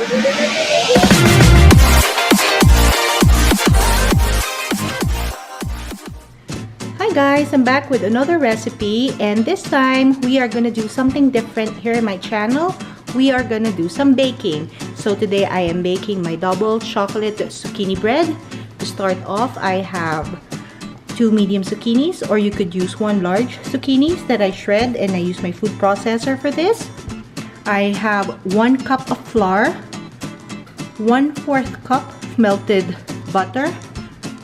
Hi guys, I'm back with another recipe, and this time we are gonna do something different here in my channel. We are gonna do some baking. So today I am baking my double chocolate zucchini bread. To start off, I have 2 medium zucchinis, or you could use 1 large zucchinis that I shred, and I use my food processor for this. I have 1 cup of flour, 1/4 cup melted butter.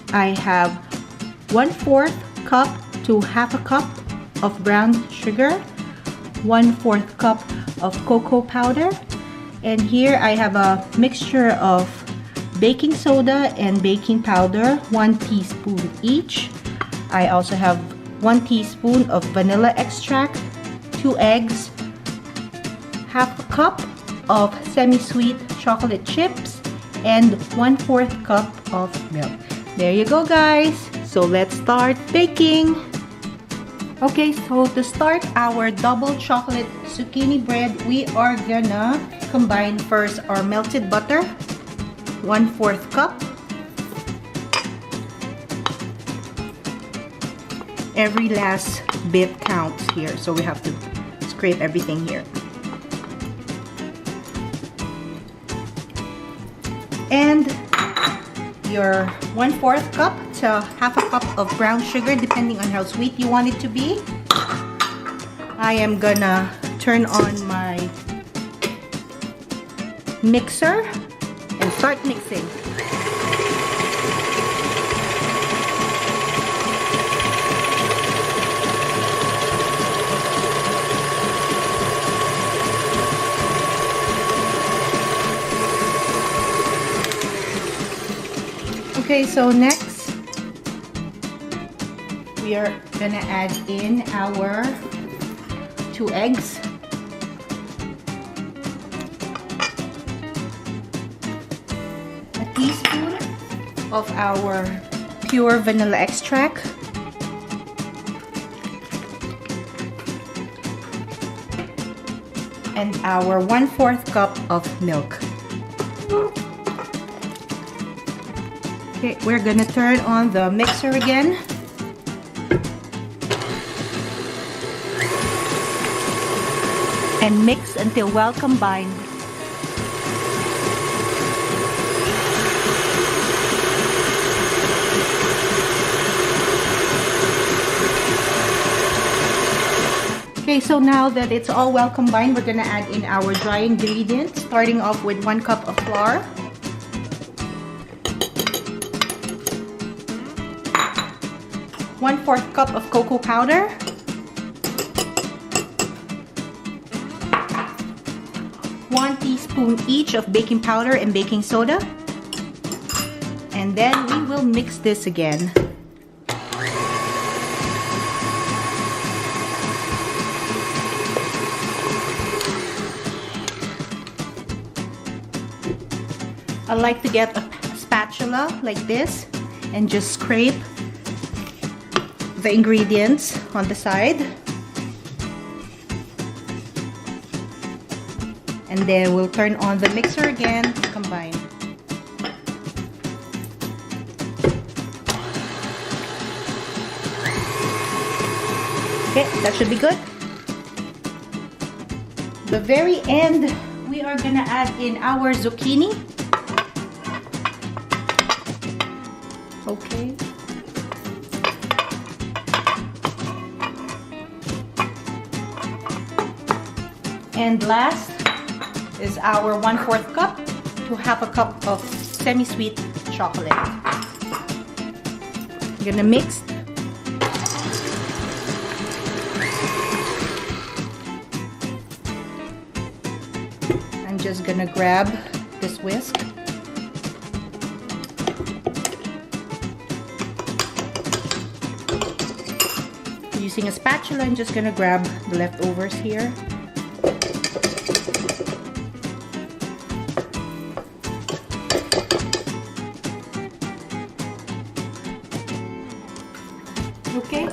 I have 1/4 cup to 1/2 cup of brown sugar, 1/4 cup of cocoa powder, and here I have a mixture of baking soda and baking powder, 1 teaspoon each. I also have 1 teaspoon of vanilla extract, 2 eggs, 1/2 cup of semi-sweet chocolate chips, and 1/4 cup of milk. There you go guys. So let's start baking. Okay, so to start our double chocolate zucchini bread, we are gonna combine first our melted butter, 1/4 cup. Every last bit counts here, so we have to scrape everything here. And your 1/4 cup to 1/2 cup of brown sugar, depending on how sweet you want it to be. I am gonna turn on my mixer and start mixing. Okay, so next we are gonna add in our 2 eggs. A teaspoon of our pure vanilla extract. And our 1/4 cup of milk. Okay, we're gonna turn on the mixer again. And mix until well combined. Okay, so now that it's all well combined, we're gonna add in our dry ingredients, starting off with 1 cup of flour. 1/4 cup of cocoa powder, 1 teaspoon each of baking powder and baking soda, and then we will mix this again. I like to get a spatula like this and just scrape the ingredients on the side, and then we'll turn on the mixer again to combine. Okay, that should be good. The very end, we are gonna add in our zucchini. Okay. And last is our 1/4 cup to 1/2 cup of semi-sweet chocolate. I'm gonna mix. I'm just gonna grab this whisk. Using a spatula, I'm just gonna grab the leftovers here. Okay,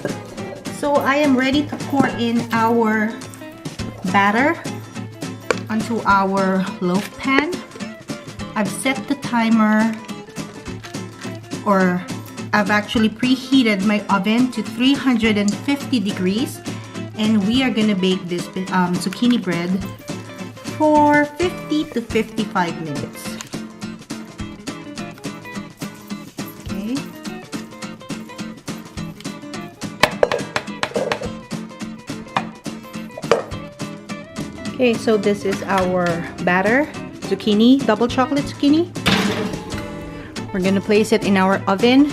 so I am ready to pour in our batter onto our loaf pan. I've set the timer, or I've actually preheated my oven to 350 degrees, and we are gonna bake this zucchini bread for 50 to 55 minutes. Okay. Okay, so this is our batter, zucchini, double chocolate zucchini. We're gonna place it in our oven,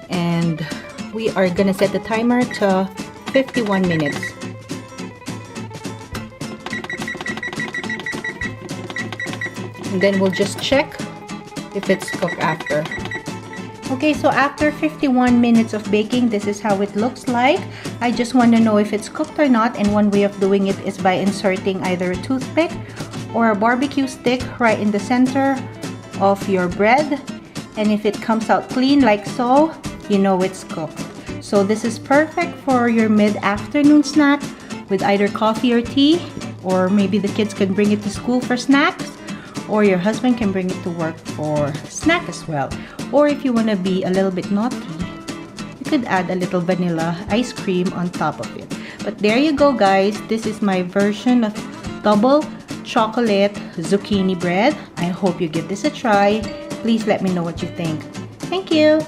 and we are gonna set the timer to 51 minutes. And then we'll just check if it's cooked after. Okay, so after 51 minutes of baking, this is how it looks like. I just want to know if it's cooked or not, and one way of doing it is by inserting either a toothpick or a barbecue stick right in the center of your bread, and if it comes out clean like so, you know it's cooked. So this is perfect for your mid-afternoon snack with either coffee or tea, or maybe the kids can bring it to school for snacks, or your husband can bring it to work for snack as well. Or if you want to be a little bit naughty, you could add a little vanilla ice cream on top of it. But there you go, guys. This is my version of double chocolate zucchini bread. I hope you give this a try. Please let me know what you think. Thank you.